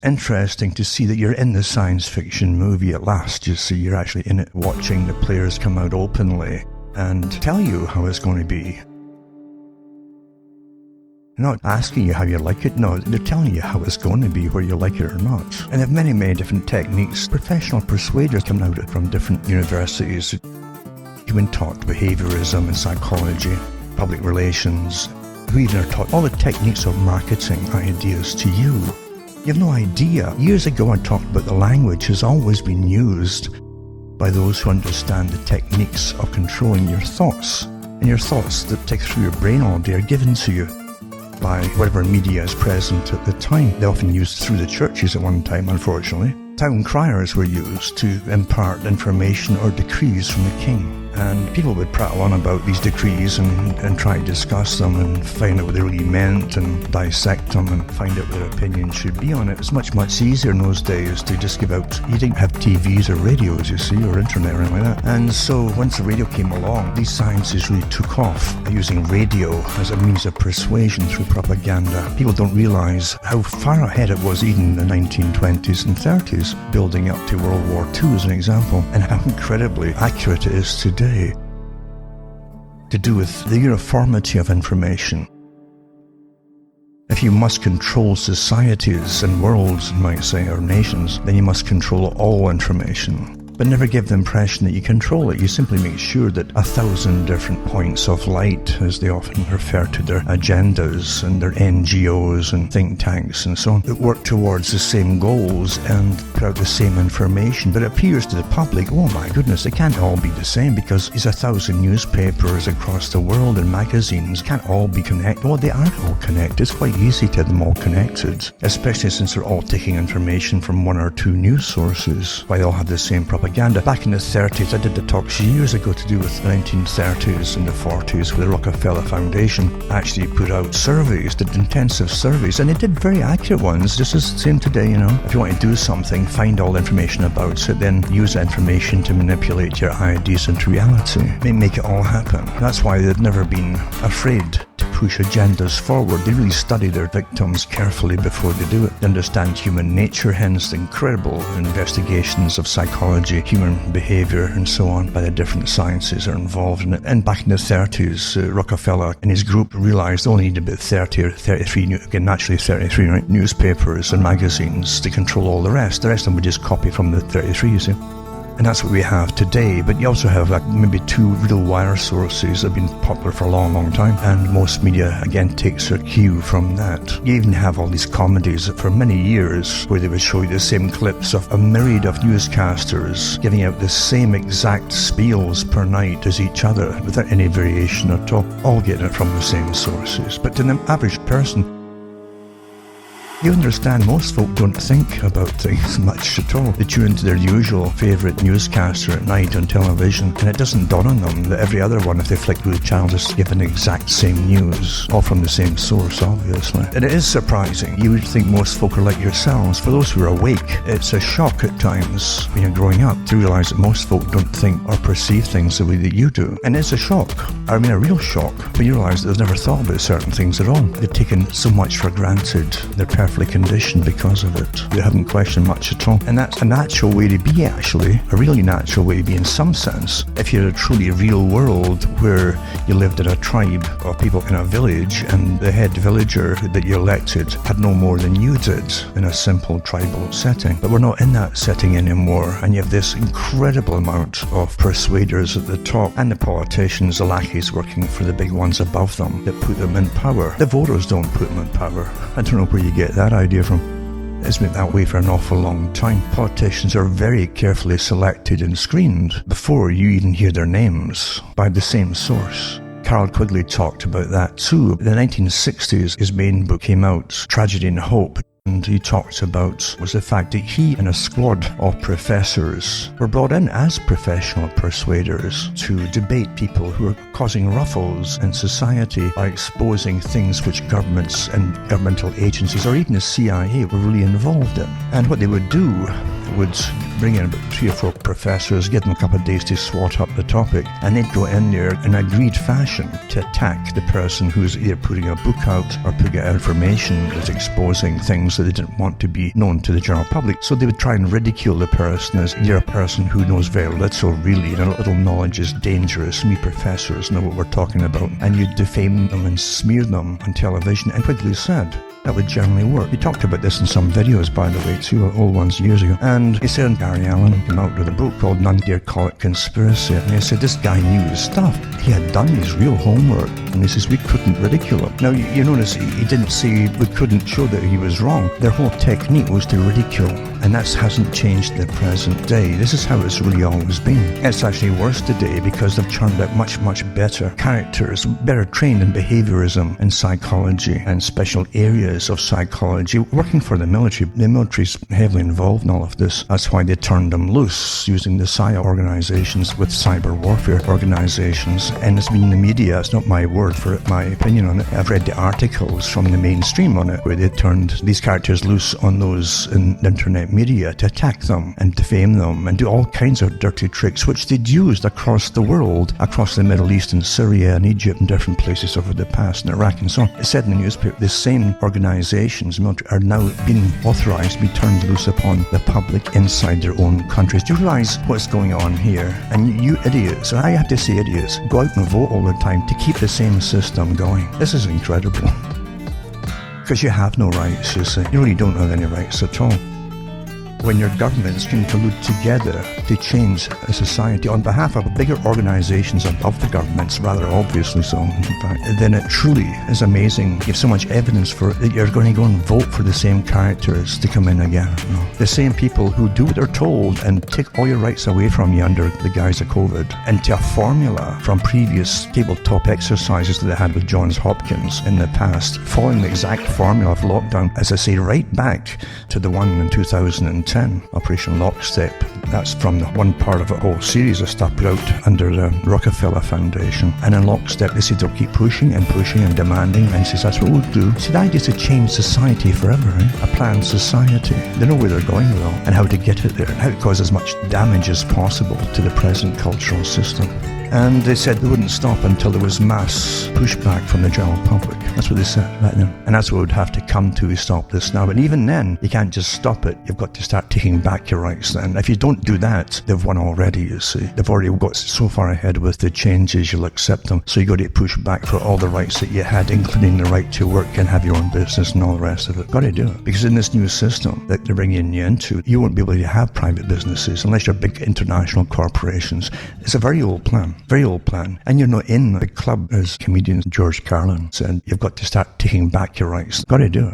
Interesting to see that you're in the science fiction movie at last. You see, you're actually in it watching the players come out openly and tell you how it's going to be. They're not asking you how you like it, no, they're telling you how it's going to be, whether you like it or not. And they have many, many different techniques. Professional persuaders coming out from different universities who've been taught behaviorism and psychology, public relations, who even are taught all the techniques of marketing ideas to you. You have no idea. Years ago I talked about the language has always been used by those who understand the techniques of controlling your thoughts. And your thoughts that take through your brain all day are given to you by whatever media is present at the time. They're often used through the churches at one time, unfortunately. Town criers were used to impart information or decrees from the king. And people would prattle on about these decrees and try to discuss them and find out what they really meant and dissect them and find out what their opinion should be on it. It was much, much easier in those days to just give out. You didn't have TVs or radios, you see, or internet or anything like that. And so once the radio came along, these sciences really took off using radio as a means of persuasion through propaganda. People don't realize how far ahead it was even in the 1920s and 30s, building up to World War II as an example, and how incredibly accurate it is today. To do with the uniformity of information. If you must control societies and worlds, you might say, or nations, then you must control all information. But never give the impression that you control it. You simply make sure that 1,000 different points of light, as they often refer to their agendas and their NGOs and think tanks and so on, that work towards the same goals and put out the same information. But it appears to the public, oh my goodness, it can't all be the same because there's 1,000 newspapers across the world and magazines can't all be connected. Well, they are all connected. It's quite easy to have them all connected, especially since they're all taking information from one or two news sources, why they all have the same propaganda. Back in the 30s, I did the talks years ago to do with the 1930s and the 40s, where the Rockefeller Foundation actually put out surveys, did intensive surveys, and they did very accurate ones, just as the same today, you know. If you want to do something, find all the information about it, then use that information to manipulate your ideas into reality. Make it all happen. That's why they've never been afraid to push agendas forward. They really study their victims carefully before they do it. They understand human nature, hence the incredible investigations of psychology, human behavior, and so on by the different sciences are involved in it. And back in the 30s, Rockefeller and his group realized they only needed about 30 or 33, again naturally 33, right, newspapers and magazines to control all the rest. The rest of them would just copy from the 33, you see. And that's what we have today. But you also have maybe two real wire sources that have been popular for a long, long time. And most media, again, takes their cue from that. You even have all these comedies for many years where they would show you the same clips of a myriad of newscasters giving out the same exact spiels per night as each other without any variation at all getting it from the same sources. But to the average person, you understand most folk don't think about things much at all. They tune into their usual favourite newscaster at night on television, and it doesn't dawn on them that every other one, if they flick through the channel, is given the exact same news, all from the same source, obviously. And it is surprising. You would think most folk are like yourselves. For those who are awake, it's a shock at times when you're growing up to realise that most folk don't think or perceive things the way that you do. And it's a shock. I mean, a real shock when you realise that they've never thought about certain things at all. They've taken so much for granted. They're perfectly conditioned because of it. They haven't questioned much at all. And that's a natural way to be, actually. A really natural way to be in some sense. If you're a truly real world where you lived in a tribe of people in a village and the head villager that you elected had no more than you did in a simple tribal setting. But we're not in that setting anymore, and you have this incredible amount of persuaders at the top and the politicians, the lackeys working for the big ones above them that put them in power. The voters don't put them in power. I don't know where you get that idea from. It's been that way for an awful long time. Politicians are very carefully selected and screened before you even hear their names by the same source. Carroll Quigley talked about that too. In the 1960s, his main book came out, Tragedy and Hope. And he talked about was the fact that he and a squad of professors were brought in as professional persuaders to debate people who were causing ruffles in society by exposing things which governments and governmental agencies or even the CIA were really involved in. And what they would do would bring in about 3 or 4 professors, give them a couple of days to swat up the topic, and they'd go in there in agreed fashion to attack the person who's either putting a book out or putting out information that's exposing things that they didn't want to be known to the general public. So they would try and ridicule the person as you're a person who knows very little really, and a little knowledge is dangerous. We professors know what we're talking about. And you defame them and smear them on television. And Quigley said that would generally work. He talked about this in some videos, by the way, 2 old ones years ago. And he said Gary Allen came out with a book called None Dare Call It Conspiracy. And he said this guy knew his stuff. He had done his real homework. And he says we couldn't ridicule him. Now, you notice he didn't say we couldn't show that he was wrong. Their whole technique was to ridicule. And that hasn't changed in the present day. This is how it's really always been. It's actually worse today because they've churned out much, much better characters, better trained in behaviorism and psychology and special areas of psychology, working for the military. The military's heavily involved in all of this. That's why they turned them loose, using the PSYOP organizations with cyber warfare organizations. And it's been in the media, it's not my word for it, my opinion on it. I've read the articles from the mainstream on it, where they turned these characters loose on those in the internet media to attack them and defame them and do all kinds of dirty tricks, which they'd used across the world, across the Middle East and Syria and Egypt and different places over the past, and Iraq and so on. It said in the newspaper, the same organizations, military, are now being authorized to be turned loose upon the public inside their own countries. Do you realize what's going on here? And you idiots, and I have to say idiots, go out and vote all the time to keep the same system going. This is incredible. Because you have no rights, you see. You really don't have any rights at all. When your governments can collude together to change a society on behalf of bigger organizations above the governments, rather obviously so, in fact, then it truly is amazing. You have so much evidence for it that you're going to go and vote for the same characters to come in again. No. The same people who do what they're told and take all your rights away from you under the guise of COVID, into a formula from previous tabletop exercises that they had with Johns Hopkins in the past, following the exact formula of lockdown, as I say, right back to the one in 2010. Operation Lockstep. That's from the one part of a whole series of stuff put out under the Rockefeller Foundation. And in Lockstep, they said they'll keep pushing and demanding, and says that's what we'll do. See, the idea is to change society forever, a planned society. They know where they're going with all, and how to get it there, and how to cause as much damage as possible to the present cultural system. And they said they wouldn't stop until there was mass pushback from the general public. That's what they said back then. And that's what would have to come to stop this now. But even then, you can't just stop it. You've got to start taking back your rights then. If you don't do that, they've won already, you see. They've already got so far ahead with the changes, you'll accept them. So you've got to push back for all the rights that you had, including the right to work and have your own business and all the rest of it. Got to do it. Because in this new system that they're bringing you into, you won't be able to have private businesses unless you're big international corporations. It's a very old plan. Very old plan. And you're not in the club, as comedian George Carlin said. You've got to start taking back your rights. Got to do